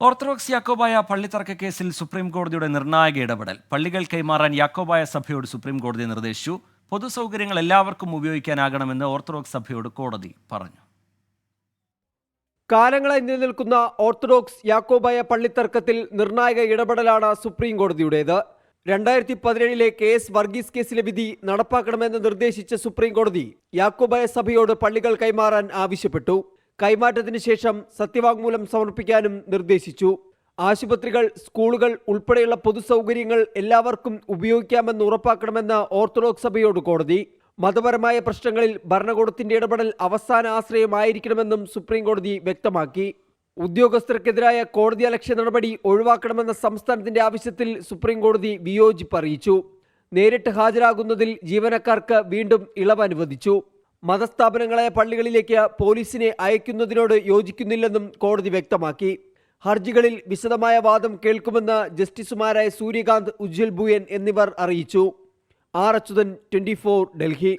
Orthodox Yakobaya പള്ളിത്തർക്ക കേസിൽ supreme കോടതിയുടെ നിർണായക ഇടപെടൽ. പള്ളികൾ കൈമാറാൻ യാക്കോബായ സഭയോട് സുപ്രീം കോടതി നിർദ്ദേശിച്ചു. പൊതുസൗകര്യങ്ങൾ എല്ലാവർക്കും ഉപയോഗിക്കാനാകണമെന്ന് ഓർത്തഡോക്സ് സഭയോട് കോടതി പറഞ്ഞു. കാലങ്ങളായി നിലനിൽക്കുന്ന ഓർത്തഡോക്സ് യാക്കോബായ പള്ളിത്തർക്കത്തിൽ നിർണായക ഇടപെടലാണ് സുപ്രീം കോടതിയുടേത്. 2017 KS വർഗീസ് കേസിലെ വിധി നടപ്പാക്കണമെന്ന് നിർദ്ദേശിച്ച സുപ്രീം കോടതി യാക്കോബായ സഭയോട് പള്ളികൾ കൈമാറാൻ ആവശ്യപ്പെട്ടു. കൈമാറ്റത്തിന് ശേഷം സത്യവാങ്മൂലം സമർപ്പിക്കാനും നിർദ്ദേശിച്ചു. ആശുപത്രികൾ, സ്കൂളുകൾ ഉൾപ്പെടെയുള്ള പൊതുസൗകര്യങ്ങൾ എല്ലാവർക്കും ഉപയോഗിക്കാമെന്ന് ഉറപ്പാക്കണമെന്ന് ഓർത്തഡോക്സ് സഭയോട് കോടതി. മതപരമായ പ്രശ്നങ്ങളിൽ ഭരണകൂടത്തിന്റെ ഇടപെടൽ അവസാന ആശ്രയമായിരിക്കണമെന്നും സുപ്രീം കോടതി വ്യക്തമാക്കി. ഉദ്യോഗസ്ഥർക്കെതിരായ കോടതിയലക്ഷ്യ നടപടി ഒഴിവാക്കണമെന്ന സംസ്ഥാനത്തിന്റെ ആവശ്യത്തിൽ സുപ്രീം കോടതി വിയോജിപ്പ് അറിയിച്ചു. നേരിട്ട് ഹാജരാകുന്നതിൽ ജീവനക്കാർക്ക് വീണ്ടും ഇളവ് അനുവദിച്ചു. മതസ്ഥാപനങ്ങളായ പള്ളികളിലേക്ക് പോലീസിനെ അയക്കുന്നതിനോട് യോജിക്കുന്നില്ലെന്നും കോടതി വ്യക്തമാക്കി. ഹർജികളിൽ വിശദമായ വാദം കേൾക്കുമെന്ന് ജസ്റ്റിസുമാരായ സൂര്യകാന്ത്, ഉജ്ജ്വൽ ഭൂയൻ എന്നിവർ അറിയിച്ചു. ആർ അച്യുതൻ, 24 ഡൽഹി.